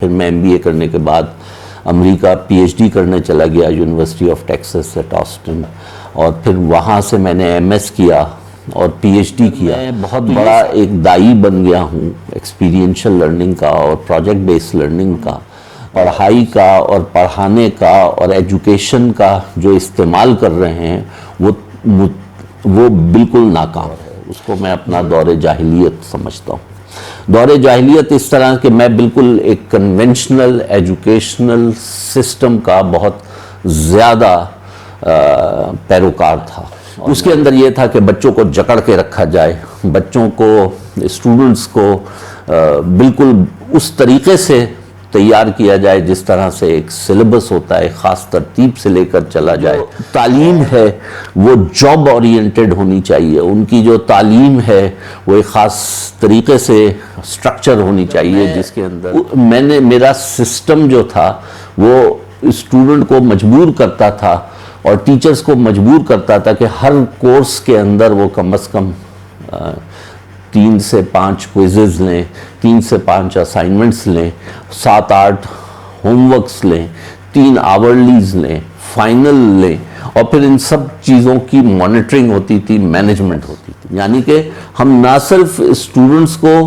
پھر میں M B اے کرنے کے بعد امریکہ پی ایچ ڈی کرنے چلا گیا university of Texas at Austin, اور پھر وہاں سے میں نے ایم ایس کیا اور پی ایچ ڈی کیا۔ میں بہت بڑا ایک دائی بن گیا ہوں ایکسپیرینشل لرننگ کا اور پروجیکٹ بیس لرننگ کا، پڑھائی کا اور پڑھانے کا اور ایجوکیشن کا جو استعمال کر رہے ہیں وہ بالکل ناکام ہے۔ اس کو میں اپنا دور جاہلیت سمجھتا ہوں۔ دور جاہلیت اس طرح کہ میں بالکل ایک کنونشنل ایجوکیشنل سسٹم کا بہت زیادہ پیروکار تھا۔ اس کے اندر یہ تھا کہ بچوں کو جکڑ کے رکھا جائے، بچوں کو، اسٹوڈنٹس کو بالکل اس طریقے سے تیار کیا جائے جس طرح سے ایک سلیبس ہوتا ہے، خاص ترتیب سے لے کر چلا جائے۔ تعلیم ہے وہ جاب اورینٹڈ ہونی چاہیے، ان کی جو تعلیم ہے وہ ایک خاص طریقے سے سٹرکچر ہونی چاہیے جس کے اندر میرا سسٹم جو تھا وہ اسٹوڈنٹ کو مجبور کرتا تھا اور ٹیچرز کو مجبور کرتا تھا کہ ہر کورس کے اندر وہ کم از کم 3 سے 5 کوئزز لیں، 3 سے 5 اسائنمنٹس لیں، 7-8 ہوم ورکس لیں، 3 آورلیز لیں، فائنل لیں، اور پھر ان سب چیزوں کی مانیٹرنگ ہوتی تھی، مینجمنٹ ہوتی تھی۔ یعنی کہ ہم نہ صرف اسٹوڈنٹس کو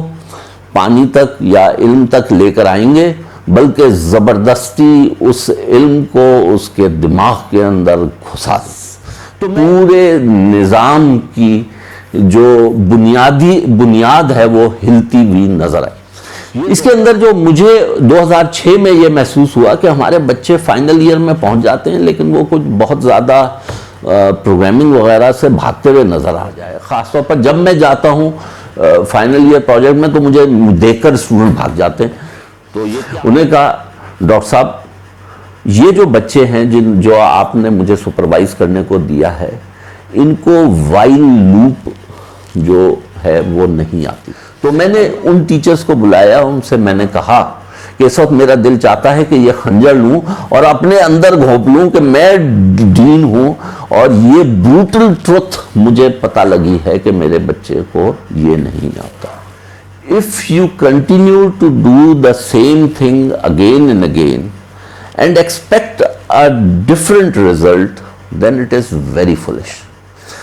پانی تک یا علم تک لے کر آئیں گے بلکہ زبردستی اس علم کو اس کے دماغ کے اندر گھسا تو پورے نظام کی جو بنیاد ہے وہ ہلتی ہوئی نظر آئی۔ اس کے اندر جو مجھے 2006 میں یہ محسوس ہوا کہ ہمارے بچے فائنل ایئر میں پہنچ جاتے ہیں لیکن وہ کچھ بہت زیادہ پروگرامنگ وغیرہ سے بھاگتے ہوئے نظر آ جائے۔ خاص طور پر جب میں جاتا ہوں فائنل ایئر پروجیکٹ میں تو مجھے دیکھ کر اسٹوڈنٹ بھاگ جاتے ہیں۔ تو انہیں کہا ڈاکٹر صاحب یہ جو بچے ہیں جو آپ نے مجھے سپروائز کرنے کو دیا ہے ان کو وائل لوپ جو ہے وہ نہیں آتی۔ تو میں نے ان ٹیچرز کو بلایا، ان سے میں نے کہا کہ اس وقت میرا دل چاہتا ہے کہ یہ خنجر لوں اور اپنے اندر گھونپ لوں کہ میں ڈین ہوں اور یہ بروٹل ٹروتھ مجھے پتہ لگی ہے کہ میرے بچے کو یہ نہیں آتا۔ If you continue to do the same thing again and again and expect a different result, then it is very foolish.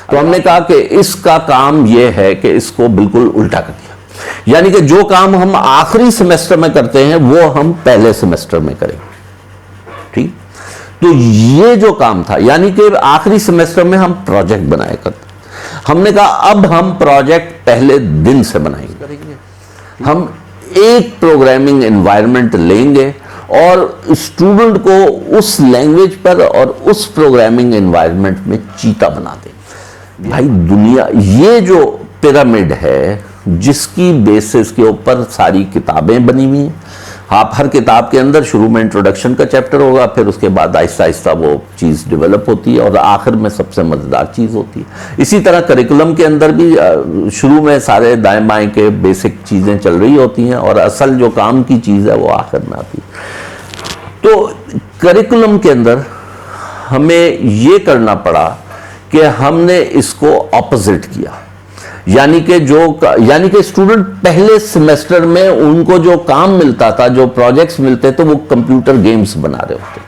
تو ہم نے کہا کہ اس کا کام یہ ہے کہ اس کو بالکل الٹا کر دیا، یعنی کہ جو کام ہم آخری سیمیسٹر میں کرتے ہیں وہ ہم پہلے سیمیسٹر میں کریں گے، ٹھیک؟ تو یہ جو کام تھا، یعنی کہ آخری سیمیسٹر میں ہم پروجیکٹ بنایا کرتے، ہم نے کہا اب ہم پروجیکٹ پہلے دن سے بنائیں گے۔ ہم ایک پروگرامنگ انوائرمنٹ لیں گے اور اسٹوڈنٹ کو اس لینگویج پر اور اس پروگرامنگ انوائرمنٹ میں چیتا بنا دیں۔ بھائی دنیا یہ جو پیرامڈ ہے جس کی بیسس کے اوپر ساری کتابیں بنی ہوئی ہیں، آپ ہر کتاب کے اندر شروع میں انٹروڈکشن کا چیپٹر ہوگا، پھر اس کے بعد آہستہ آہستہ وہ چیز ڈیولپ ہوتی ہے اور آخر میں سب سے مزیدار چیز ہوتی ہے۔ اسی طرح کریکولم کے اندر بھی شروع میں سارے دائیں بائیں کے بیسک چیزیں چل رہی ہوتی ہیں اور اصل جو کام کی چیز ہے وہ آخر میں آتی ہے۔ تو کریکولم کے اندر ہمیں یہ کرنا پڑا کہ ہم نے اس کو اپوزٹ کیا، یعنی کہ اسٹوڈنٹ پہلے سیمیسٹر میں ان کو جو کام ملتا تھا، جو پروجیکٹس ملتے تھے، وہ کمپیوٹر گیمز بنا رہے ہوتے۔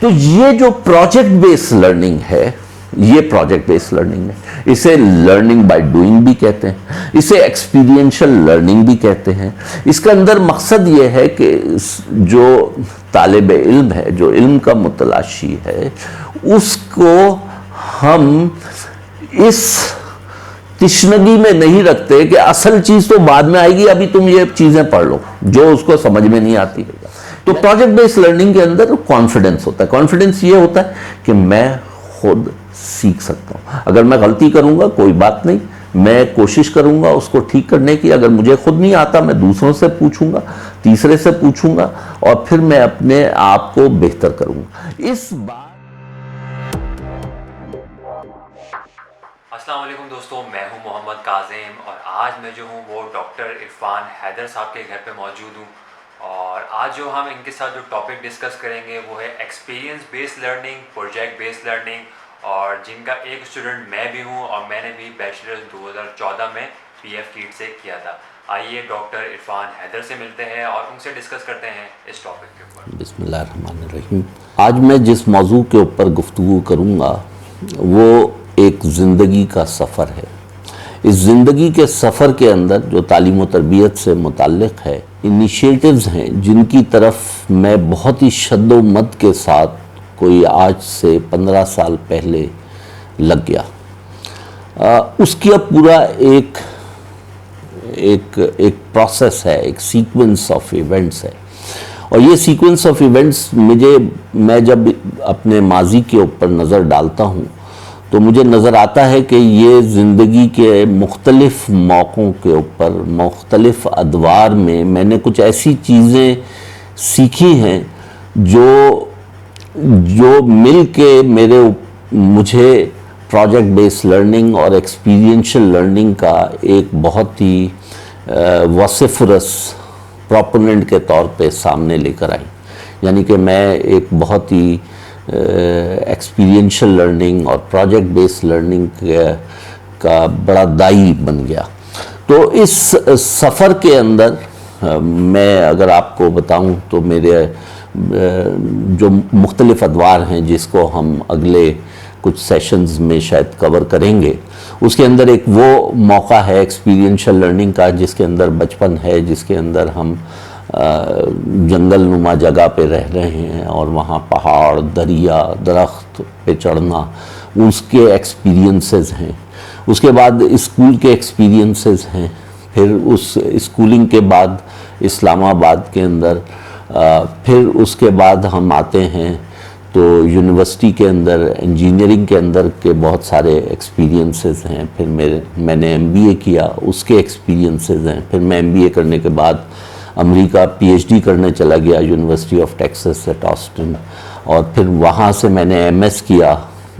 تو یہ جو پروجیکٹ بیس لرننگ ہے، یہ پروجیکٹ بیس لرننگ ہے، اسے لرننگ بائی ڈوئنگ بھی کہتے ہیں، اسے ایکسپیرینشل لرننگ بھی کہتے ہیں۔ اس کے اندر مقصد یہ ہے کہ جو طالب علم ہے، جو علم کا متلاشی ہے، اس کو ہم اس تشنگی میں نہیں رکھتے کہ اصل چیز تو بعد میں آئے گی، ابھی تم یہ چیزیں پڑھ لو جو اس کو سمجھ میں نہیں آتی۔ تو پروجیکٹ بیس لرننگ کے اندر کانفیڈنس ہوتا ہے۔ کانفیڈنس یہ ہوتا ہے کہ میں خود سیکھ سکتا ہوں، اگر میں غلطی کروں گا کوئی بات نہیں، میں کوشش کروں گا اس کو ٹھیک کرنے کی، اگر مجھے خود نہیں آتا میں دوسروں سے پوچھوں گا، تیسرے سے پوچھوں گا اور پھر میں اپنے آپ کو بہتر کروں گا۔ اس بات السلام علیکم دوستوں، میں ہوں محمد کاظم اور آج میں جو ہوں وہ ڈاکٹر عرفان حیدر صاحب کے گھر پہ موجود ہوں، اور آج جو ہم ان کے ساتھ جو ٹاپک ڈسکس کریں گے وہ ہے ایکسپیرینس بیس لرننگ، پروجیکٹ بیس لرننگ، اور جن کا ایک اسٹوڈنٹ میں بھی ہوں اور میں نے بھی بیچلرز 2014 میں PF کیٹ سے کیا تھا. آئیے ڈاکٹر عرفان حیدر سے ملتے ہیں اور ان سے ڈسکس کرتے ہیں اس ٹاپک کے اوپر. بسم اللہ الرحمن الرحیم. آج میں جس موضوع کے اوپر گفتگو کروں گا وہ ایک زندگی کا سفر ہے. اس زندگی کے سفر کے اندر جو تعلیم و تربیت سے متعلق ہے انیشیٹوز ہیں جن کی طرف میں بہت ہی شد و مد کے ساتھ کوئی آج سے 15 سال پہلے لگ گیا. اس کی اب پورا ایک پروسیس ہے, ایک سیکوینس آف ایونٹس ہے, اور یہ سیکوینس آف ایونٹس میں جب اپنے ماضی کے اوپر نظر ڈالتا ہوں تو مجھے نظر آتا ہے کہ یہ زندگی کے مختلف موقعوں کے اوپر مختلف ادوار میں نے کچھ ایسی چیزیں سیکھی ہیں جو مل کے مجھے پروجیکٹ بیس لرننگ اور ایکسپیرینشل لرننگ کا ایک بہت ہی واسفرس پروپوننٹ کے طور پہ سامنے لے کر آئی. یعنی کہ میں ایک بہت ہی ایکسپیرینشل لرننگ اور پروجیکٹ بیس لرننگ کا بڑا دائی بن گیا. تو اس سفر کے اندر میں اگر آپ کو بتاؤں تو میرے جو مختلف ادوار ہیں جس کو ہم اگلے کچھ سیشنز میں شاید کور کریں گے, اس کے اندر ایک وہ موقع ہے ایکسپیرینشل لرننگ کا جس کے اندر بچپن ہے, جس کے اندر ہم جنگل نما جگہ پہ رہ رہے ہیں اور وہاں پہاڑ, دریا, درخت پہ چڑھنا, اس کے ایکسپیرینسز ہیں. اس کے بعد اسکول کے ایکسپیرینسز ہیں. پھر اس اسکولنگ کے بعد اسلام آباد کے اندر, پھر اس کے بعد ہم آتے ہیں تو یونیورسٹی کے اندر انجینئرنگ کے اندر کے بہت سارے ایکسپیرینسز ہیں. پھر میں نے MBA کیا, اس کے ایکسپیرینسز ہیں. پھر میں MBA کرنے کے بعد امریکہ PhD کرنے چلا گیا university of Texas at Austin, اور پھر وہاں سے میں نے MS کیا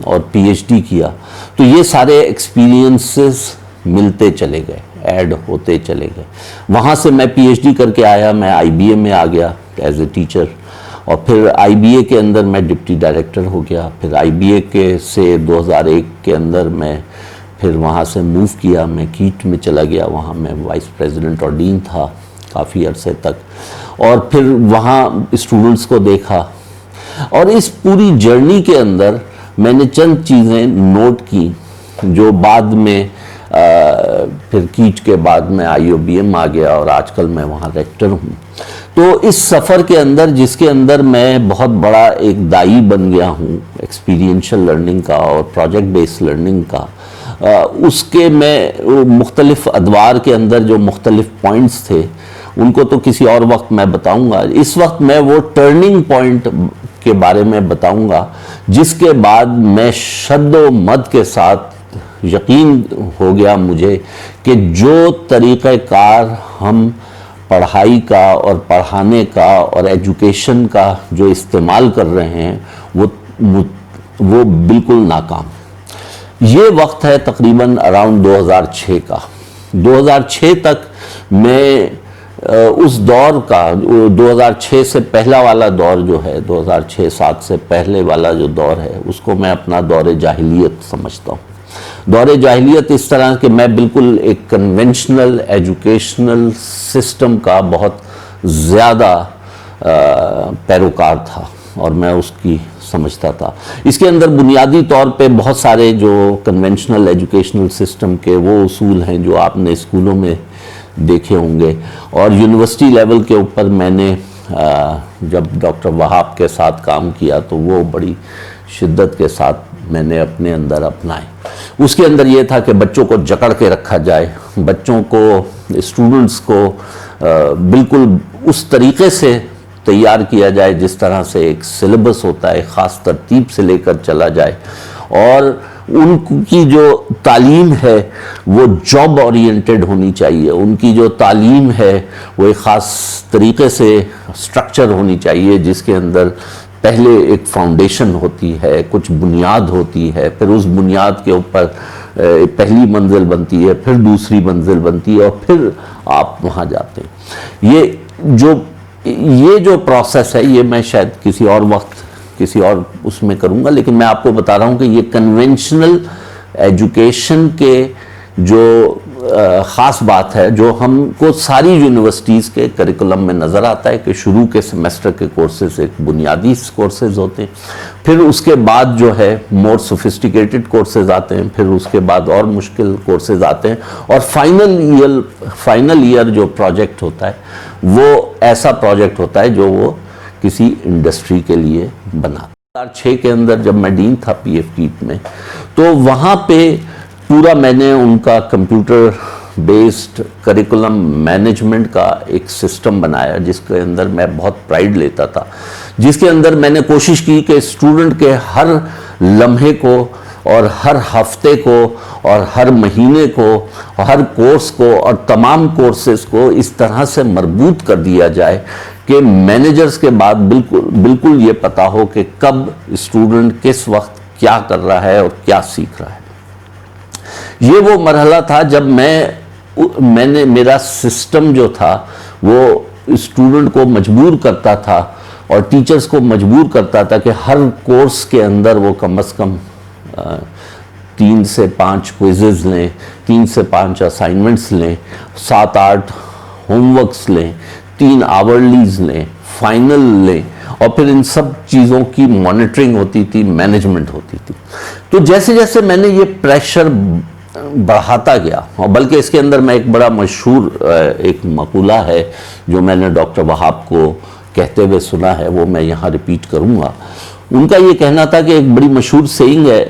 اور PhD کیا. تو یہ سارے ایکسپیرینسز ملتے چلے گئے, ایڈ ہوتے چلے گئے. وہاں سے میں PhD کر کے آیا, میں IBA میں آ گیا ایز اے ٹیچر, اور پھر IBA کے اندر میں ڈپٹی ڈائریکٹر ہو گیا. پھر IBA سے 2001 کے اندر میں پھر وہاں سے موو کیا, میں کیٹ میں چلا گیا, وہاں میں وائس پریزیڈنٹ اور ڈین تھا کافی عرصے تک, اور پھر وہاں اسٹوڈنٹس کو دیکھا. اور اس پوری جرنی کے اندر میں نے چند چیزیں نوٹ کی جو بعد میں پھر کیٹ کے بعد میں IOBM آ گیا اور آج کل میں وہاں ریکٹر ہوں. تو اس سفر کے اندر جس کے اندر میں بہت بڑا ایک دائی بن گیا ہوں ایکسپیرینشل لرننگ کا اور پروجیکٹ بیس لرننگ کا, اس کے میں مختلف ادوار کے اندر جو مختلف پوائنٹس تھے ان کو تو کسی اور وقت میں بتاؤں گا. اس وقت میں وہ ٹرننگ پوائنٹ کے بارے میں بتاؤں گا جس کے بعد میں شد و مد کے ساتھ یقین ہو گیا مجھے کہ جو طریقہ کار ہم پڑھائی کا اور پڑھانے کا اور ایجوکیشن کا جو استعمال کر رہے ہیں وہ بالکل ناکام. یہ وقت ہے تقریباً اراؤنڈ 2006 کا. 2006 تک میں اس دور کا 2006 سے پہلا والا دور جو ہے 2006-07 سے پہلے والا جو دور ہے اس کو میں اپنا دور جاہلیت سمجھتا ہوں. دور جاہلیت اس طرح کہ میں بالکل ایک کنونشنل ایجوکیشنل سسٹم کا بہت زیادہ پیروکار تھا اور میں اس کی سمجھتا تھا. اس کے اندر بنیادی طور پہ بہت سارے جو کنونشنل ایجوکیشنل سسٹم کے وہ اصول ہیں جو آپ نے اسکولوں میں دیکھے ہوں گے, اور یونیورسٹی لیول کے اوپر میں نے جب ڈاکٹر وہاب کے ساتھ کام کیا تو وہ بڑی شدت کے ساتھ میں نے اپنے اندر اپنائے. اس کے اندر یہ تھا کہ بچوں کو جکڑ کے رکھا جائے, بچوں کو اسٹوڈنٹس کو بالکل اس طریقے سے تیار کیا جائے جس طرح سے ایک سلیبس ہوتا ہے, خاص ترتیب سے لے کر چلا جائے, اور ان کی جو تعلیم ہے وہ جاب اورینٹڈ ہونی چاہیے. ان کی جو تعلیم ہے وہ ایک خاص طریقے سے سٹرکچر ہونی چاہیے جس کے اندر پہلے ایک فاؤنڈیشن ہوتی ہے, کچھ بنیاد ہوتی ہے, پھر اس بنیاد کے اوپر پہلی منزل بنتی ہے, پھر دوسری منزل بنتی ہے, اور پھر آپ وہاں جاتے ہیں. یہ جو پروسیس ہے یہ میں شاید کسی اور وقت کسی اور اس میں کروں گا, لیکن میں آپ کو بتا رہا ہوں کہ یہ کنونشنل ایجوکیشن کے جو خاص بات ہے جو ہم کو ساری یونیورسٹیز کے کریکولم میں نظر آتا ہے کہ شروع کے سیمسٹر کے کورسز ایک بنیادی کورسز ہوتے ہیں، پھر اس کے بعد جو ہے مور سوفسٹیکیٹڈ کورسز آتے ہیں، پھر اس کے بعد اور مشکل کورسز آتے ہیں، اور فائنل ایئر جو پروجیکٹ ہوتا ہے وہ ایسا پروجیکٹ ہوتا ہے جو وہ کسی انڈسٹری کے لیے بنا۔ 2006 کے اندر جب میں ڈین تھا پی ایف ٹیٹ میں، تو وہاں پہ پورا میں نے ان کا کمپیوٹر بیسڈ کریکولم مینجمنٹ کا ایک سسٹم بنایا جس کے اندر میں بہت پرائیڈ لیتا تھا، جس کے اندر میں نے کوشش کی کہ اسٹوڈنٹ کے ہر لمحے کو اور ہر ہفتے کو اور ہر مہینے کو، ہر کورس کو اور تمام کورسز کو اس طرح سے مربوط کر دیا جائے کہ مینیجرز کے بعد بالکل یہ پتا ہو کہ کب اسٹوڈنٹ کس وقت کیا کر رہا ہے اور کیا سیکھ رہا ہے۔ یہ وہ مرحلہ تھا جب میں نے میرا سسٹم جو تھا وہ اسٹوڈنٹ کو مجبور کرتا تھا اور ٹیچرز کو مجبور کرتا تھا کہ ہر کورس کے اندر وہ کم از کم 3 سے 5 کوئزز لیں، 3 سے 5 اسائنمنٹس لیں، 7-8 ہوم ورکس لیں، 3 آورلیز لیں، فائنل لیں، اور پھر ان سب چیزوں کی مانیٹرنگ ہوتی تھی، مینجمنٹ ہوتی تھی۔ تو جیسے جیسے میں نے یہ پریشر بڑھاتا گیا، اور بلکہ اس کے اندر میں ایک بڑا مشہور ایک مقولہ ہے جو میں نے ڈاکٹر وہاب کو کہتے ہوئے سنا ہے، وہ میں یہاں ریپیٹ کروں گا۔ ان کا یہ کہنا تھا کہ ایک بڑی مشہور سیئنگ ہے،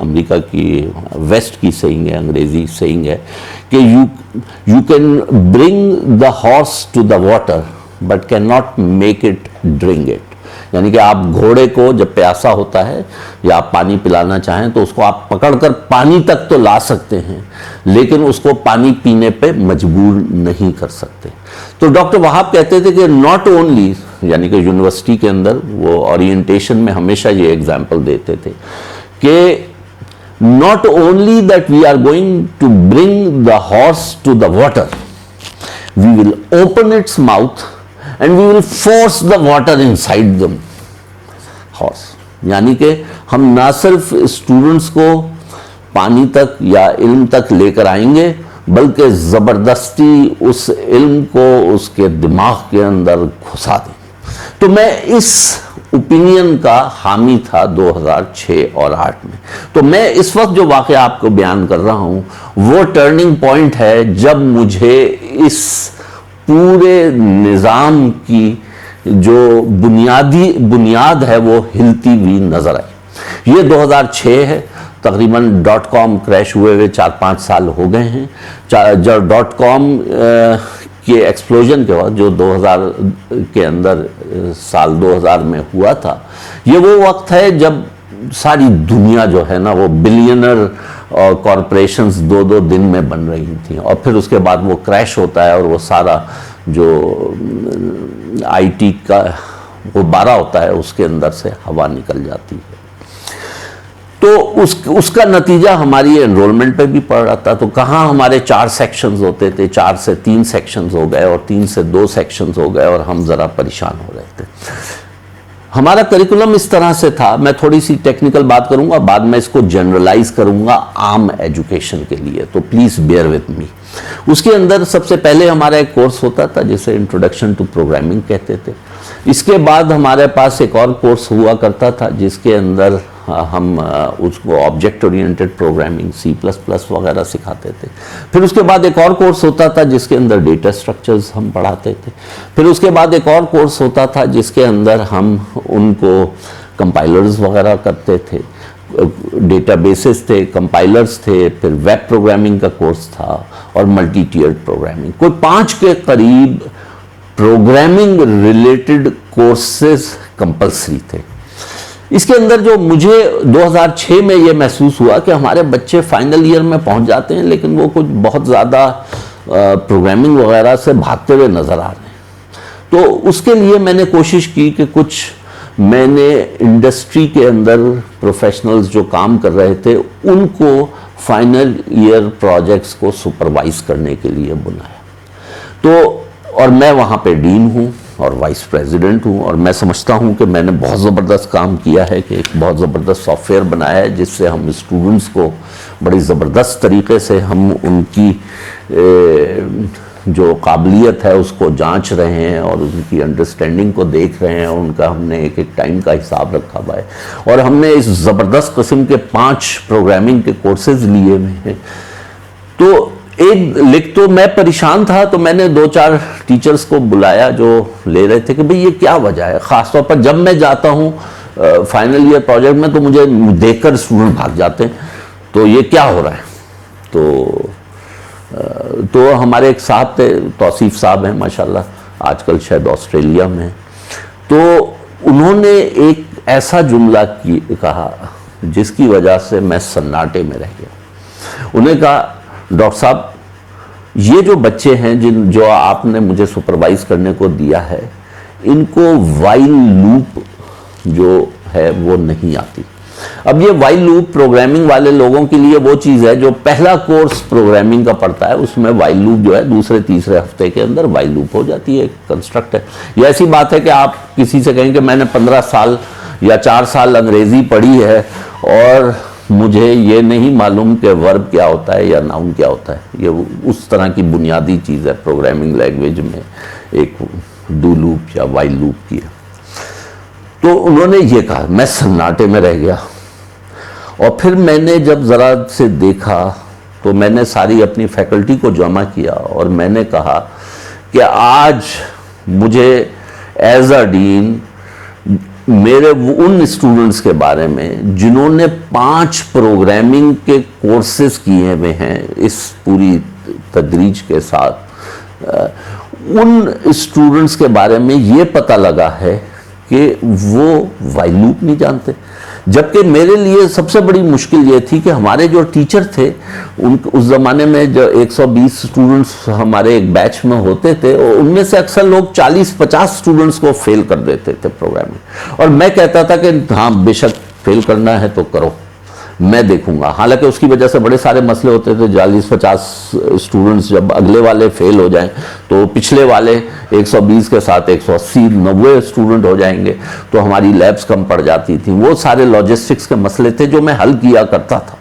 امریکہ کی ویسٹ کی سیئنگ ہے، انگریزی سیئنگ ہے کہ you can bring the horse to the water but can not make it drink it, یعنی کہ آپ گھوڑے کو جب پیاسا ہوتا ہے یا آپ پانی پلانا چاہیں تو اس کو آپ پکڑ کر پانی تک تو لا سکتے ہیں لیکن اس کو پانی پینے پہ مجبور نہیں کر سکتے۔ تو ڈاکٹر وہاب کہتے تھے کہ ناٹ اونلی، یعنی کہ یونیورسٹی کے اندر وہ اورینٹیشن میں ہمیشہ یہ ایگزامپل دیتے تھے کہ not only that we are going to bring the horse to the water, we will open its mouth and we will force the water inside the horse. یعنی کہ ہم نہ صرف اسٹوڈنٹس کو پانی تک یا علم تک لے کر آئیں گے بلکہ زبردستی اس علم کو اس کے دماغ کے اندر گھسا دیں۔ تو میں اس اوپینین کا حامی تھا 2006 اور 2008 میں۔ تو میں اس وقت جو واقعہ آپ کو بیان کر رہا ہوں وہ ٹرننگ پوائنٹ ہے جب مجھے اس پورے نظام کی جو بنیاد ہے وہ ہلتی ہوئی نظر آئی۔ یہ 2006 ہے، تقریباً .com کریش ہوئے 4-5 سال ہو گئے ہیں۔ جب .com کے ایکسپلوژن کے بعد جو 2000 کے اندر سال 2000 میں ہوا تھا، یہ وہ وقت ہے جب ساری دنیا جو ہے نا وہ بلینر کارپوریشنز 2 دن میں بن رہی تھیں، اور پھر اس کے بعد وہ کریش ہوتا ہے اور وہ سارا جو آئی ٹی کا غبارہ ہوتا ہے اس کے اندر سے ہوا نکل جاتی ہے۔ تو اس کا نتیجہ ہماری انرولمنٹ پہ بھی پڑ رہا تھا۔ تو کہاں ہمارے 4 سیکشنز ہوتے تھے، 4 سے 3 سیکشنز ہو گئے اور 3 سے 2 سیکشنز ہو گئے اور ہم ذرا پریشان ہو رہے تھے۔ ہمارا کریکولم اس طرح سے تھا، میں تھوڑی سی ٹیکنیکل بات کروں گا، بعد میں اس کو جنرلائز کروں گا عام ایجوکیشن کے لیے، تو پلیز بیئر وتھ می۔ اس کے اندر سب سے پہلے ہمارا ایک کورس ہوتا تھا جسے انٹروڈکشن ٹو پروگرامنگ کہتے تھے۔ اس کے بعد ہمارے پاس ایک اور کورس ہوا کرتا تھا جس کے اندر ہم اس کو آبجیکٹ اورینٹڈ پروگرامنگ C++ وغیرہ سکھاتے تھے۔ پھر اس کے بعد ایک اور کورس ہوتا تھا جس کے اندر ڈیٹا سٹرکچرز ہم پڑھاتے تھے۔ پھر اس کے بعد ایک اور کورس ہوتا تھا جس کے اندر ہم ان کو کمپائلرز وغیرہ کرتے تھے، ڈیٹا بیسز تھے، کمپائلرز تھے، پھر ویب پروگرامنگ کا کورس تھا اور ملٹی ٹیئرڈ پروگرامنگ۔ کوئی 5 کے قریب پروگرامنگ ریلیٹڈ کورسز کمپلسری تھے۔ اس کے اندر جو مجھے 2006 میں یہ محسوس ہوا کہ ہمارے بچے فائنل ایئر میں پہنچ جاتے ہیں لیکن وہ کچھ بہت زیادہ پروگرامنگ وغیرہ سے بھاگتے ہوئے نظر آ رہے ہیں۔ تو اس کے لیے میں نے کوشش کی کہ میں نے انڈسٹری کے اندر پروفیشنلز جو کام کر رہے تھے ان کو فائنل ایئر پروجیکٹس کو سپروائز کرنے کے لیے بنایا۔ اور میں وہاں پہ ڈین ہوں اور وائس پریزیڈنٹ ہوں، اور میں سمجھتا ہوں کہ میں نے بہت زبردست کام کیا ہے کہ ایک بہت زبردست سافٹ ویئر بنایا ہے جس سے ہم اسٹوڈنٹس کو بڑی زبردست طریقے سے ہم ان کی جو قابلیت ہے اس کو جانچ رہے ہیں اور ان کی انڈرسٹینڈنگ کو دیکھ رہے ہیں، اور ان کا ہم نے ایک ایک ٹائم کا حساب رکھا ہوا ہے، اور ہم نے اس زبردست قسم کے 5 پروگرامنگ کے کورسز لیے ہوئے ہیں۔ تو ایک تو میں پریشان تھا، تو میں نے 2-4 ٹیچرز کو بلایا جو لے رہے تھے کہ بھئی یہ کیا وجہ ہے، خاص طور پر جب میں جاتا ہوں فائنل ایئر پروجیکٹ میں تو مجھے دیکھ کر اسٹوڈنٹ بھاگ جاتے ہیں، تو یہ کیا ہو رہا ہے۔ تو ہمارے ایک صاحب تھے، توصیف صاحب ہیں ماشاءاللہ، آج کل شاید آسٹریلیا میں ہیں، تو انہوں نے ایک ایسا جملہ کہا جس کی وجہ سے میں سناٹے میں رہ گیا۔ انہوں نے کہا ڈاکٹر صاحب یہ جو بچے ہیں جو آپ نے مجھے سپروائز کرنے کو دیا ہے، ان کو وائل لوپ جو ہے وہ نہیں آتی۔ اب یہ وائل لوپ پروگرامنگ والے لوگوں کے لیے وہ چیز ہے جو پہلا کورس پروگرامنگ کا پڑھتا ہے، اس میں وائل لوپ جو ہے دوسرے تیسرے ہفتے کے اندر وائل لوپ ہو جاتی ہے، ایک کنسٹرکٹ ہے۔ یہ ایسی بات ہے کہ آپ کسی سے کہیں کہ میں نے 15 سال یا 4 سال انگریزی پڑھی ہے اور مجھے یہ نہیں معلوم کہ ورب کیا ہوتا ہے یا ناؤن کیا ہوتا ہے، یہ اس طرح کی بنیادی چیز ہے پروگرامنگ لینگویج میں ایک ڈو لوپ یا وائل لوپ کی ہے۔ تو انہوں نے یہ کہا، میں سناٹے میں رہ گیا، اور پھر میں نے جب ذرا سے دیکھا تو میں نے ساری اپنی فیکلٹی کو جمع کیا اور میں نے کہا کہ آج مجھے ایز اے ڈین میرے ان اسٹوڈنٹس کے بارے میں جنہوں نے 5 پروگرامنگ کے کورسز کیے ہوئے ہیں اس پوری تدریج کے ساتھ، ان اسٹوڈنٹس کے بارے میں یہ پتہ لگا ہے کہ وہ وائل لوپ نہیں جانتے، جبکہ میرے لیے سب سے بڑی مشکل یہ تھی کہ ہمارے جو ٹیچر تھے اس زمانے میں جو 120 اسٹوڈنٹس ہمارے ایک بیچ میں ہوتے تھے، ان میں سے اکثر لوگ 40-50 اسٹوڈنٹس کو فیل کر دیتے تھے پروگرامنگ، اور میں کہتا تھا کہ ہاں بے شک فیل کرنا ہے تو کرو، میں دیکھوں گا۔ حالانکہ اس کی وجہ سے بڑے سارے مسئلے ہوتے تھے، 40-50 اسٹوڈنٹس جب اگلے والے فیل ہو جائیں تو پچھلے والے 120 کے ساتھ 180-90 اسٹوڈنٹ ہو جائیں گے، تو ہماری لیبس کم پڑ جاتی تھیں۔ وہ سارے لاجسٹکس کے مسئلے تھے جو میں حل کیا کرتا تھا،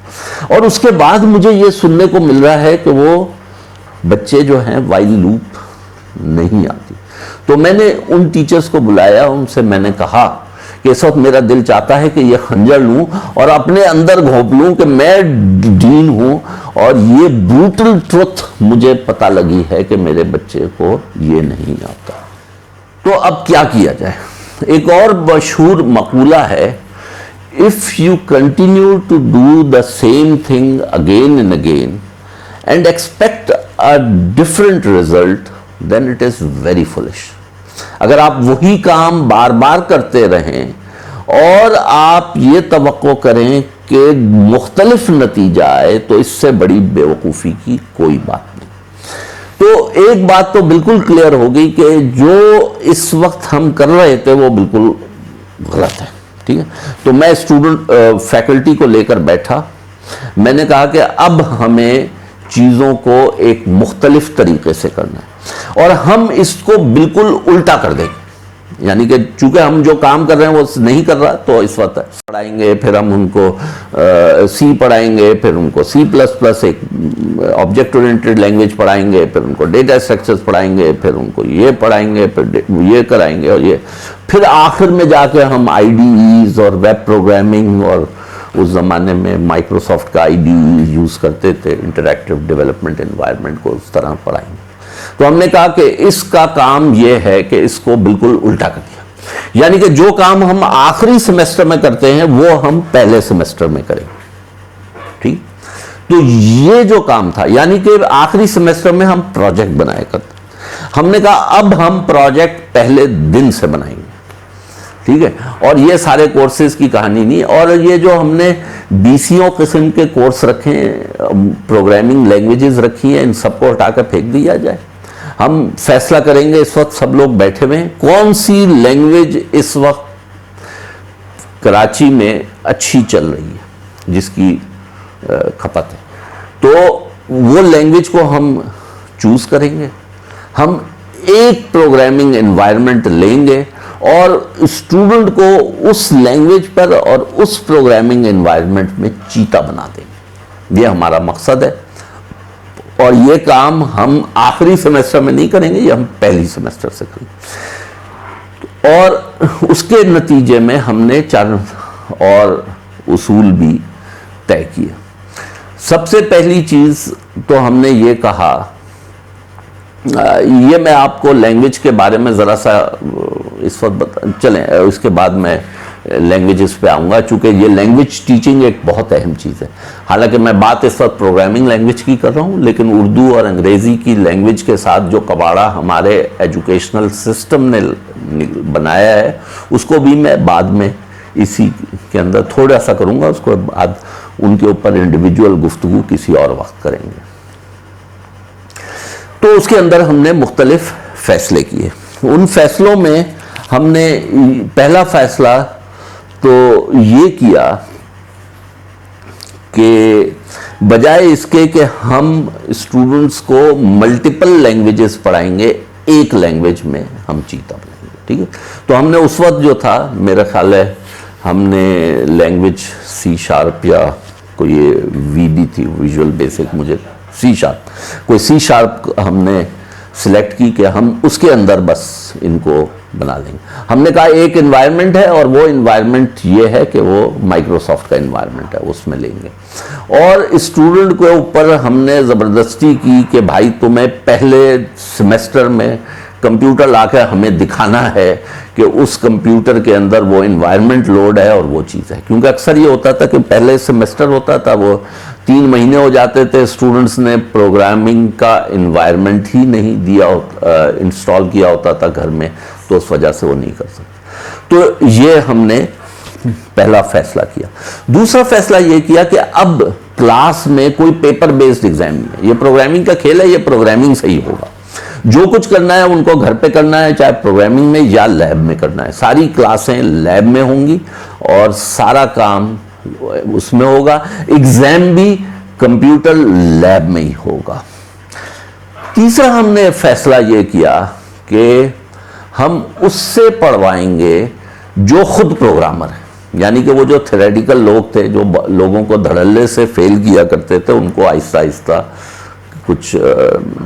اور اس کے بعد مجھے یہ سننے کو مل رہا ہے کہ وہ بچے جو ہیں وائل لوپ نہیں آتی۔ تو میں نے ان ٹیچرز کو بلایا، ان سے میں نے کہا کہ اس وقت میرا دل چاہتا ہے کہ یہ خنجر لوں اور اپنے اندر گھونپ لوں کہ میں ڈین ہوں، اور یہ بروٹل ٹروتھ مجھے پتہ لگی ہے کہ میرے بچے کو یہ نہیں آتا۔ تو اب کیا کیا جائے؟ ایک اور مشہور مقولہ ہے، if you continue to do the same thing again and again and expect a different result, then it is very foolish۔ اگر آپ وہی کام بار بار کرتے رہیں اور آپ یہ توقع کریں کہ مختلف نتیجہ آئے، تو اس سے بڑی بیوقوفی کی کوئی بات نہیں۔ تو ایک بات تو بالکل کلیئر ہو گئی کہ جو اس وقت ہم کر رہے تھے وہ بالکل غلط ہے، ٹھیک ہے۔ تو میں فیکلٹی کو لے کر بیٹھا، میں نے کہا کہ اب ہمیں چیزوں کو ایک مختلف طریقے سے کرنا ہے، اور ہم اس کو بالکل الٹا کر دیں گے، یعنی کہ چونکہ ہم جو کام کر رہے ہیں وہ نہیں کر رہا، تو اس وقت پڑھائیں گے، پھر ہم ان کو سی پڑھائیں گے، پھر ان کو C++، ایک آبجیکٹ اورینٹڈ لینگویج پڑھائیں گے، پھر ان کو ڈیٹا اسٹرکچرز پڑھائیں گے، پھر ان کو یہ پڑھائیں گے، پھر یہ کرائیں گے، اور یہ پھر آخر میں جا کے ہم IDEs اور ویب پروگرامنگ، اور اس زمانے میں مائکروسافٹ کا IDE یوز کرتے تھے، انٹریکٹیو ڈیولپمنٹ انوائرمنٹ کو اس طرح پڑھائیں گے۔ تو ہم نے کہا کہ اس کا کام یہ ہے کہ اس کو بالکل الٹا کر دیا، یعنی کہ جو کام ہم آخری سیمسٹر میں کرتے ہیں وہ ہم پہلے سیمسٹر میں کریں گے، ٹھیک۔ تو یہ جو کام تھا، یعنی کہ آخری سیمسٹر میں ہم پروجیکٹ بنایا کرتے، ہم نے کہا اب ہم پروجیکٹ پہلے دن سے بنائیں گے، ٹھیک ہے۔ اور یہ سارے کورسز کی کہانی نہیں، اور یہ جو ہم نے 20 قسم کے کورس رکھے ہیں، پروگرامنگ لینگویجز رکھی ہیں، ان سب کو ہٹا کر پھینک دیا جائے۔ ہم فیصلہ کریں گے، اس وقت سب لوگ بیٹھے ہوئے ہیں، کون سی لینگویج اس وقت کراچی میں اچھی چل رہی ہے، جس کی کھپت ہے، تو وہ لینگویج کو ہم چوز کریں گے۔ ہم ایک پروگرامنگ انوائرمنٹ لیں گے اور اسٹوڈنٹ کو اس لینگویج پر اور اس پروگرامنگ انوائرمنٹ میں چیتا بنا دیں گے، یہ ہمارا مقصد ہے، اور یہ کام ہم آخری سیمسٹر میں نہیں کریں گے، یہ ہم پہلی سیمسٹر سے کریں گے۔ اور اس کے نتیجے میں ہم نے 4 اور اصول بھی طے کیے۔ سب سے پہلی چیز تو ہم نے یہ کہا، یہ میں آپ کو لینگویج کے بارے میں ذرا سا اس وقت چلیں، اس کے بعد میں لینگویجز پہ آؤں گا، چونکہ یہ لینگویج ٹیچنگ ایک بہت اہم چیز ہے۔ حالانکہ میں بات اس وقت پروگرامنگ لینگویج کی کر رہا ہوں، لیکن اردو اور انگریزی کی لینگویج کے ساتھ جو کباڑہ ہمارے ایجوکیشنل سسٹم نے بنایا ہے، اس کو بھی میں بعد میں اسی کے اندر تھوڑا سا کروں گا، اس کو بعد ان کے اوپر انڈیویجول گفتگو کسی اور وقت کریں گے۔ تو اس کے اندر ہم نے مختلف فیصلے کیے۔ ان فیصلوں میں ہم نے پہلا فیصلہ تو یہ کیا کہ بجائے اس کے کہ ہم اسٹوڈنٹس کو ملٹیپل لینگویجز پڑھائیں گے، ایک لینگویج میں ہم چیتا پڑھائیں گے، ٹھیک ہے۔ تو ہم نے اس وقت جو تھا، میرا خیال ہے ہم نے لینگویج C# یا کوئی VB تھی، ویژول بیسک، مجھے C# ہم نے سلیکٹ کی کہ ہم اس کے اندر بس ان کو بنا لیں گے۔ ہم نے کہا ایک انوائرمنٹ ہے، اور وہ انوائرمنٹ یہ ہے کہ وہ مائکروسافٹ کا انوائرمنٹ ہے، اس میں لیں گے۔ اور اسٹوڈنٹ کے اوپر ہم نے زبردستی کی کہ بھائی تمہیں پہلے سیمسٹر میں کمپیوٹر لا کے ہمیں دکھانا ہے کہ اس کمپیوٹر کے اندر وہ انوائرمنٹ لوڈ ہے اور وہ چیز ہے، کیونکہ اکثر یہ ہوتا تھا کہ پہلے سیمسٹر ہوتا تھا، وہ 3 مہینے ہو جاتے تھے، اسٹوڈنٹس نے پروگرامنگ کا انوائرمنٹ ہی نہیں دیا، انسٹال کیا ہوتا تھا گھر میں، تو اس وجہ سے وہ نہیں کر سکتے۔ تو یہ ہم نے پہلا فیصلہ کیا۔ دوسرا فیصلہ یہ کیا کہ اب کلاس میں کوئی پیپر بیسڈ ایگزام نہیں ہے، یہ پروگرامنگ کا کھیل ہے، یہ پروگرامنگ سے ہی ہوگا۔ جو کچھ کرنا ہے ان کو گھر پہ کرنا ہے، چاہے پروگرامنگ میں یا لیب میں کرنا ہے۔ ساری کلاسیں لیب میں ہوں گی اور سارا کام اس میں ہوگا، ایگزام بھی کمپیوٹر لیب میں ہی ہوگا۔ تیسرا ہم نے فیصلہ یہ کیا کہ ہم اس سے پڑھوائیں گے جو خود پروگرامر ہیں، یعنی کہ وہ جو تھیوریٹیکل لوگ تھے، جو لوگوں کو دھڑلے سے فیل کیا کرتے تھے، ان کو آہستہ آہستہ کچھ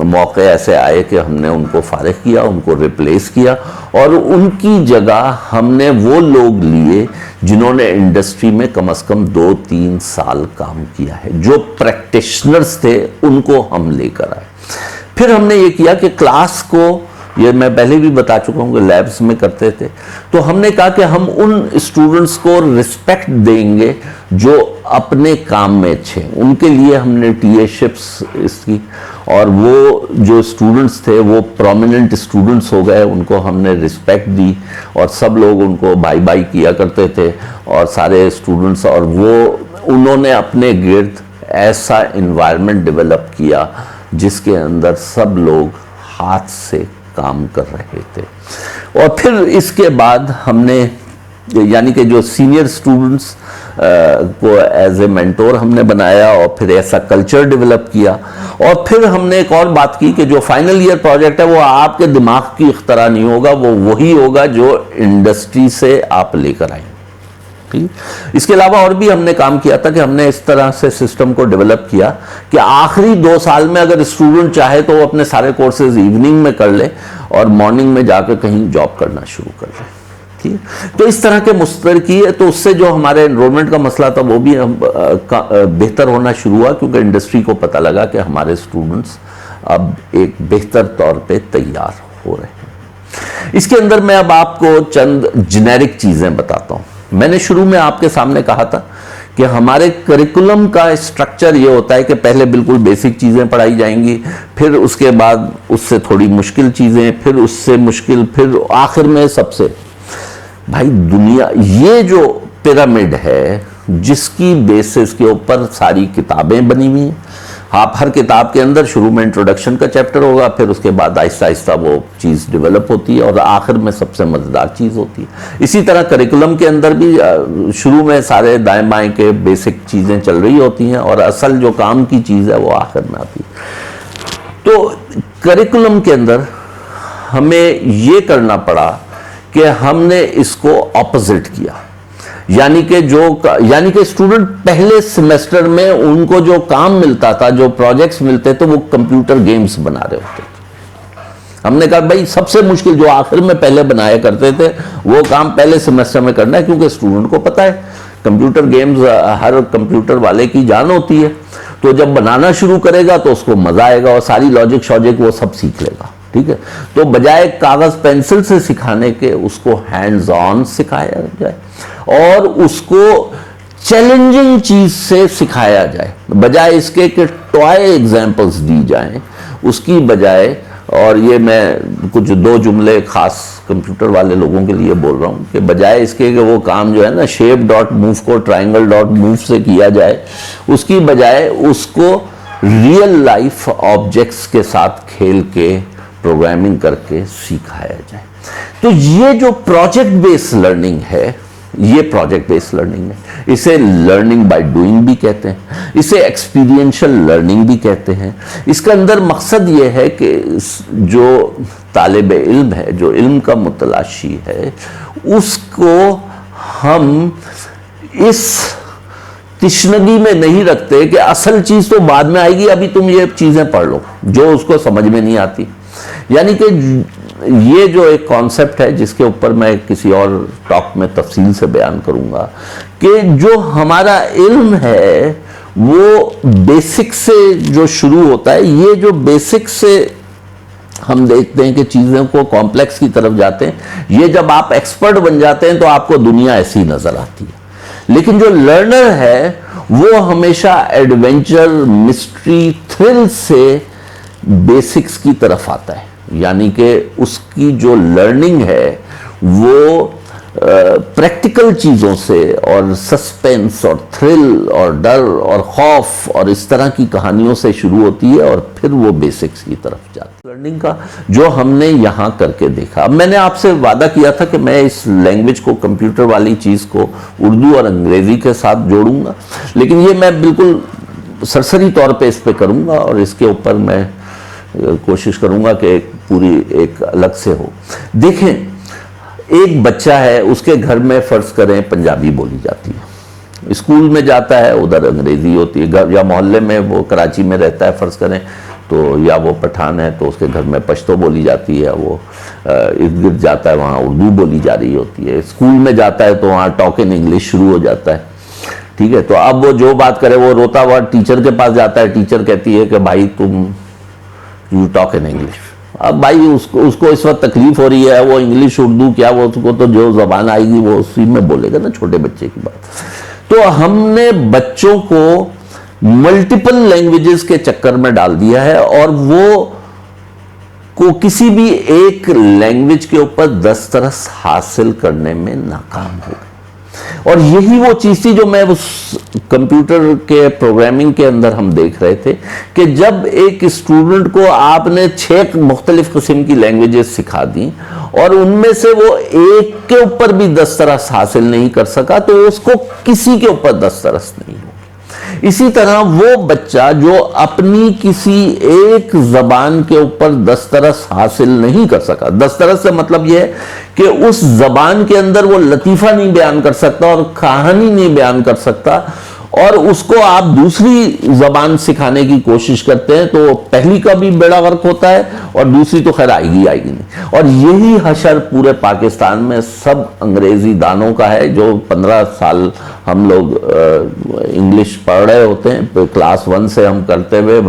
موقع ایسے آئے کہ ہم نے ان کو فارغ کیا، ان کو ریپلیس کیا، اور ان کی جگہ ہم نے وہ لوگ لیے جنہوں نے انڈسٹری میں کم از کم 2-3 سال کام کیا ہے، جو پریکٹیشنرز تھے، ان کو ہم لے کر آئے۔ پھر ہم نے یہ کیا کہ کلاس کو، یہ میں پہلے بھی بتا چکا ہوں کہ لیبس میں کرتے تھے، تو ہم نے کہا کہ ہم ان اسٹوڈنٹس کو رسپیکٹ دیں گے جو اپنے کام میں اچھے ہیں۔ ان کے لیے ہم نے ٹی اے شپس اس کی، اور وہ جو اسٹوڈنٹس تھے وہ پرومیننٹ اسٹوڈنٹس ہو گئے، ان کو ہم نے رسپیکٹ دی، اور سب لوگ ان کو بائی بائی کیا کرتے تھے، اور سارے اسٹوڈنٹس، اور وہ انہوں نے اپنے گرد ایسا انوائرمنٹ ڈیولپ کیا جس کے اندر سب لوگ ہاتھ سے کام کر رہے تھے۔ اور پھر اس کے بعد ہم نے، یعنی کہ جو سینئر اسٹوڈنٹس کو ایز اے مینٹور ہم نے بنایا، اور پھر ایسا کلچر ڈیولپ کیا۔ اور پھر ہم نے ایک اور بات کی کہ جو فائنل ایئر پروجیکٹ ہے وہ آپ کے دماغ کی اختراع نہیں ہوگا، وہ وہی ہوگا جو انڈسٹری سے آپ لے کر آئیں۔ اس کے علاوہ اور بھی ہم نے کام کیا تھا کہ ہم نے اس طرح سے سسٹم کو ڈیولپ کیا کہ آخری 2 سال میں اگر اسٹوڈنٹ چاہے تو وہ اپنے سارے کورسز ایوننگ میں کر لے، اور مارننگ میں جا کے کہیں جاب کرنا شروع کر لے۔ تو اس طرح کے مشترکی ہے، تو اس سے جو ہمارے انرولمنٹ کا مسئلہ تھا وہ بھی بہتر ہونا شروع ہوا، کیونکہ انڈسٹری کو پتہ لگا کہ ہمارے اسٹوڈنٹس اب ایک بہتر طور پہ تیار ہو رہے ہیں۔ اس کے اندر میں اب آپ کو چند جنیرک چیزیں بتاتا ہوں۔ میں نے شروع میں آپ کے سامنے کہا تھا کہ ہمارے کریکولم کا اسٹرکچر یہ ہوتا ہے کہ پہلے بالکل بیسک چیزیں پڑھائی جائیں گی، پھر اس کے بعد اس سے تھوڑی مشکل چیزیں، پھر اس سے مشکل، پھر آخر میں سب سے۔ بھائی دنیا، یہ جو پیرامڈ ہے جس کی بیسس کے اوپر ساری کتابیں بنی ہوئی ہیں، آپ ہر کتاب کے اندر شروع میں انٹروڈکشن کا چیپٹر ہوگا، پھر اس کے بعد آہستہ آہستہ وہ چیز ڈیولپ ہوتی ہے، اور آخر میں سب سے مزیدار چیز ہوتی ہے۔ اسی طرح کریکولم کے اندر بھی شروع میں سارے دائیں بائیں کے بیسک چیزیں چل رہی ہوتی ہیں، اور اصل جو کام کی چیز ہے وہ آخر میں آتی ہے۔ تو کریکولم کے اندر ہمیں یہ کرنا پڑا کہ ہم نے اس کو اپوزٹ کیا، یعنی کہ اسٹوڈنٹ پہلے سیمیسٹر میں ان کو جو کام ملتا تھا، جو پروجیکٹس ملتے تھے، وہ کمپیوٹر گیمز بنا رہے ہوتے تھے۔ ہم نے کہا بھائی سب سے مشکل جو آخر میں پہلے بنایا کرتے تھے وہ کام پہلے سیمیسٹر میں کرنا ہے، کیونکہ اسٹوڈنٹ کو پتا ہے کمپیوٹر گیمز ہر کمپیوٹر والے کی جان ہوتی ہے، تو جب بنانا شروع کرے گا تو اس کو مزہ آئے گا اور ساری لاجک شاجک وہ سب سیکھ لے گا، ٹھیک ہے۔ تو بجائے کاغذ پینسل سے سکھانے کے اس کو ہینڈز آن سکھایا جائے اور اس کو چیلنجنگ چیز سے سکھایا جائے، بجائے اس کے کہ ٹوائے ایگزامپلز دی جائیں، اس کی بجائے، اور یہ میں کچھ دو جملے خاص کمپیوٹر والے لوگوں کے لیے بول رہا ہوں، کہ بجائے اس کے کہ وہ کام جو ہے نا شیپ ڈاٹ موو کو ٹرائنگل ڈاٹ موو سے کیا جائے، اس کی بجائے اس کو ریئل لائف آبجیکٹس کے ساتھ کھیل کے پروگرامنگ کر کے سکھایا جائے۔ تو یہ جو پروجیکٹ بیس لرننگ ہے، یہ پروجیکٹ بیس لرننگ ہے، اسے لرننگ بائی ڈوئنگ بھی کہتے ہیں، اسے ایکسپیرینشل لرننگ بھی کہتے ہیں۔ اس کے اندر مقصد یہ ہے کہ جو طالب علم ہے، جو علم کا متلاشی ہے، اس کو ہم اس تشنگی میں نہیں رکھتے کہ اصل چیز تو بعد میں آئے گی، ابھی تم یہ چیزیں پڑھ لو جو اس کو سمجھ میں نہیں آتی۔ یعنی کہ یہ جو ایک کانسیپٹ ہے جس کے اوپر میں کسی اور ٹاک میں تفصیل سے بیان کروں گا، کہ جو ہمارا علم ہے وہ بیسک سے جو شروع ہوتا ہے، یہ جو بیسک سے ہم دیکھتے ہیں کہ چیزوں کو کمپلیکس کی طرف جاتے ہیں، یہ جب آپ ایکسپرٹ بن جاتے ہیں تو آپ کو دنیا ایسی نظر آتی ہے۔ لیکن جو لرنر ہے وہ ہمیشہ ایڈونچر، مسٹری، تھرل سے بیسکس کی طرف آتا ہے، یعنی کہ اس کی جو لرننگ ہے وہ پریکٹیکل چیزوں سے اور سسپینس اور تھرل اور ڈر اور خوف اور اس طرح کی کہانیوں سے شروع ہوتی ہے اور پھر وہ بیسکس کی طرف جاتی ہے۔ لرننگ کا جو ہم نے یہاں کر کے دیکھا، اب میں نے آپ سے وعدہ کیا تھا کہ میں اس لینگویج کو، کمپیوٹر والی چیز کو اردو اور انگریزی کے ساتھ جوڑوں گا، لیکن یہ میں بالکل سرسری طور پہ اس پہ کروں گا اور اس کے اوپر میں کوشش کروں گا کہ پوری ایک الگ سے ہو۔ دیکھیں، ایک بچہ ہے، اس کے گھر میں فرض کریں پنجابی بولی جاتی ہے، اسکول میں جاتا ہے ادھر انگریزی ہوتی ہے، یا محلے میں وہ کراچی میں رہتا ہے فرض کریں تو، یا وہ پٹھان ہے تو اس کے گھر میں پشتو بولی جاتی ہے، وہ ارد گرد جاتا ہے وہاں اردو بولی جا رہی ہوتی ہے، اسکول میں جاتا ہے تو وہاں ٹاک ان انگلش شروع ہو جاتا ہے، ٹھیک ہے۔ تو اب وہ جو بات کرے، وہ روتا ہوا ٹیچر کے پاس جاتا ہے، ٹیچر کہتی ہے کہ بھائی تم یو ٹاک ان انگلش۔ اب بھائی اس کو اس وقت تکلیف ہو رہی ہے، وہ انگلش اردو کیا، وہ اس کو تو جو زبان آئے گی وہ اسی میں بولے گا نا، چھوٹے بچے کی بات۔ تو ہم نے بچوں کو ملٹیپل لینگویجز کے چکر میں ڈال دیا ہے اور وہ کو کسی بھی ایک لینگویج کے اوپر دسترس حاصل کرنے میں ناکام ہو گئے۔ اور یہی وہ چیز تھی جو میں اس کمپیوٹر کے پروگرامنگ کے اندر ہم دیکھ رہے تھے، کہ جب ایک اسٹوڈنٹ کو آپ نے 6 مختلف قسم کی لینگویجز سکھا دیں اور ان میں سے وہ ایک کے اوپر بھی دسترس حاصل نہیں کر سکا تو اس کو کسی کے اوپر دسترس نہیں ہوگی۔ اسی طرح وہ بچہ جو اپنی کسی ایک زبان کے اوپر دسترس حاصل نہیں کر سکا، دسترس سے مطلب یہ ہے کہ اس زبان کے اندر وہ لطیفہ نہیں بیان کر سکتا اور کہانی نہیں بیان کر سکتا، اور اس کو آپ دوسری زبان سکھانے کی کوشش کرتے ہیں تو پہلی کا بھی بیڑا غرق ہوتا ہے اور دوسری تو خیر آئے گی نہیں۔ اور یہی حشر پورے پاکستان میں سب انگریزی دانوں کا ہے، جو 15 سال ہم لوگ انگلش پڑھ رہے ہوتے ہیں، کلاس 1 سے ہم کرتے ہوئے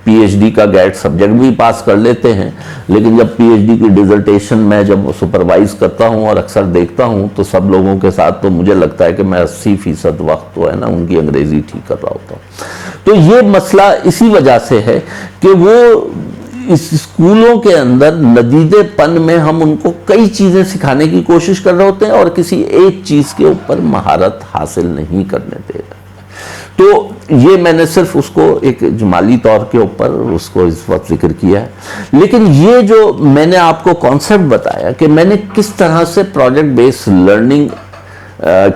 پی ایچ ڈی کا گیٹ سبجیکٹ بھی پاس کر لیتے ہیں، لیکن جب پی ایچ ڈی کی ڈیزرٹیشن میں جب سپروائز کرتا ہوں اور اکثر دیکھتا ہوں تو سب لوگوں کے ساتھ تو مجھے لگتا ہے کہ میں 80% وقت تو ہے نا ان کی انگریزی ٹھیک کر رہا ہوتا ہوں۔ تو یہ مسئلہ اسی وجہ سے ہے کہ وہ اس اسکولوں کے اندر ندیدے پن میں ہم ان کو کئی چیزیں سکھانے کی کوشش کر رہے ہوتے ہیں اور کسی ایک چیز کے اوپر مہارت حاصل نہیں کرنے دے رہے۔ تو یہ میں نے صرف اس کو ایک اجمالی طور کے اوپر اس کو اس وقت ذکر کیا ہے، لیکن یہ جو میں نے آپ کو کانسیپٹ بتایا کہ میں نے کس طرح سے پروجیکٹ بیس لرننگ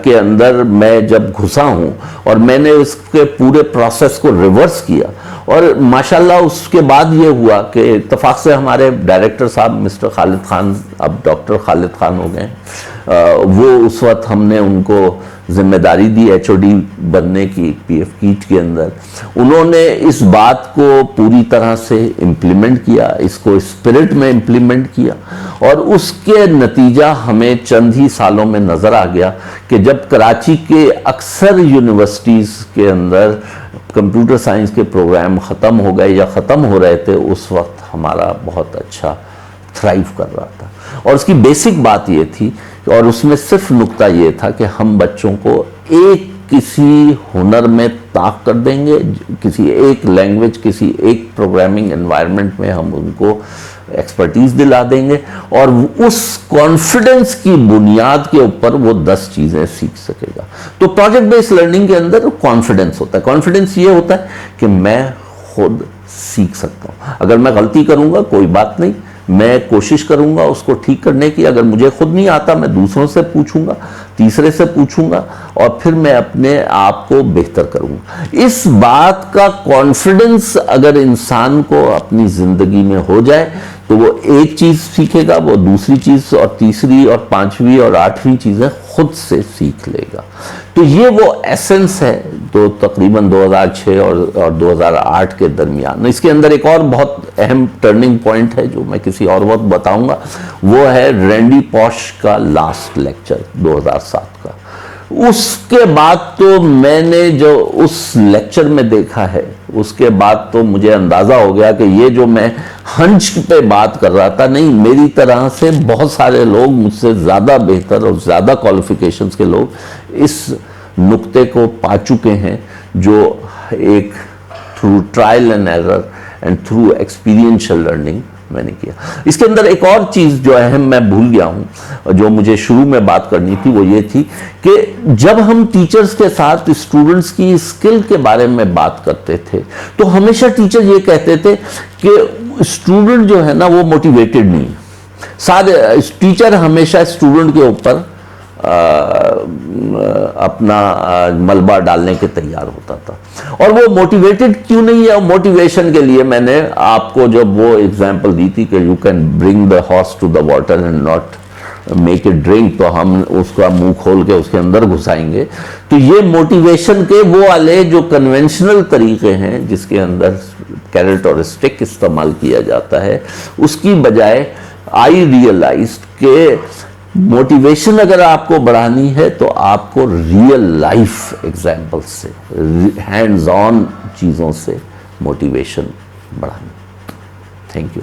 کے اندر میں جب گھسا ہوں اور میں نے اس کے پورے پروسیس کو ریورس کیا، اور ماشاءاللہ اس کے بعد یہ ہوا کہ اتفاق سے ہمارے ڈائریکٹر صاحب مسٹر خالد خان اب ڈاکٹر خالد خان ہو گئے ہیں، وہ اس وقت ہم نے ان کو ذمہ داری دی HOD بننے کی PF کیٹ کے اندر. انہوں نے اس بات کو پوری طرح سے امپلیمنٹ کیا, اس کو اسپرٹ میں امپلیمنٹ کیا, اور اس کے نتیجہ ہمیں چند ہی سالوں میں نظر آ گیا کہ جب کراچی کے اکثر یونیورسٹیز کے اندر کمپیوٹر سائنس کے پروگرام ختم ہو گئے یا ختم ہو رہے تھے, اس وقت ہمارا بہت اچھا تھرائیو کر رہا تھا. اور اس کی بیسک بات یہ تھی, اور اس میں صرف نقطہ یہ تھا کہ ہم بچوں کو ایک کسی ہنر میں طاق کر دیں گے, کسی ایک لینگویج, کسی ایک پروگرامنگ انوائرمنٹ میں ہم ان کو ایکسپرٹیز دلا دیں گے, اور اس کانفیڈنس کی بنیاد کے اوپر وہ 10 چیزیں سیکھ سکے گا. تو پروجیکٹ بیس لرننگ کے اندر کانفیڈنس ہوتا ہے. کانفیڈنس یہ ہوتا ہے کہ میں خود سیکھ سکتا ہوں. اگر میں غلطی کروں گا کوئی بات نہیں, میں کوشش کروں گا اس کو ٹھیک کرنے کی. اگر مجھے خود نہیں آتا میں دوسروں سے پوچھوں گا, تیسرے سے پوچھوں گا, اور پھر میں اپنے آپ کو بہتر کروں گا. اس بات کا کانفیڈنس اگر انسان کو اپنی زندگی میں ہو جائے تو وہ ایک چیز سیکھے گا, وہ دوسری چیز اور تیسری اور 5ویں اور 8ویں چیزیں خود سے سیکھ لے گا. تو یہ وہ ایسنس ہے تو تقریباً 2006 اور 2008 کے درمیان. اس کے اندر ایک اور بہت اہم ٹرننگ پوائنٹ ہے جو میں کسی اور وقت بتاؤں گا, وہ ہے رینڈی پوش کا لاسٹ لیکچر 2007 کا. اس کے بعد تو میں نے جو اس لیکچر میں دیکھا ہے, اس کے بعد تو مجھے اندازہ ہو گیا کہ یہ جو میں ہنچ پہ بات کر رہا تھا, نہیں, میری طرح سے بہت سارے لوگ, مجھ سے زیادہ بہتر اور زیادہ کوالیفیکیشنز کے لوگ اس نقطے کو پا چکے ہیں, جو ایک through trial and error and through experiential learning میں نے کیا. اس کے اندر ایک اور چیز جو اہم میں بھول گیا ہوں, جو مجھے شروع میں بات کرنی تھی, وہ یہ تھی کہ جب ہم ٹیچرز کے ساتھ اسٹوڈنٹس کی اسکل کے بارے میں بات کرتے تھے تو ہمیشہ ٹیچر یہ کہتے تھے کہ اسٹوڈنٹ جو ہے نا وہ موٹیویٹڈ نہیں. ٹیچر ہمیشہ اسٹوڈنٹ کے اوپر اپنا ملبہ ڈالنے کے تیار ہوتا تھا, اور وہ موٹیویٹڈ کیوں نہیں ہے. موٹیویشن کے لیے میں نے آپ کو جب وہ ایگزامپل دی تھی کہ you can bring the horse to the water and not make it drink, تو ہم اس کا منہ کھول کے اس کے اندر گھسائیں گے. تو یہ موٹیویشن کے وہ والے جو کنونشنل طریقے ہیں جس کے اندر کیرٹ اور اسٹک استعمال کیا جاتا ہے, اس کی بجائے آئی ریئلائزڈ کہ موٹیویشن اگر آپ کو بڑھانی ہے تو آپ کو ریئل لائف ایگزامپل سے, ہینڈز آن چیزوں سے موٹیویشن بڑھانی. Thank you.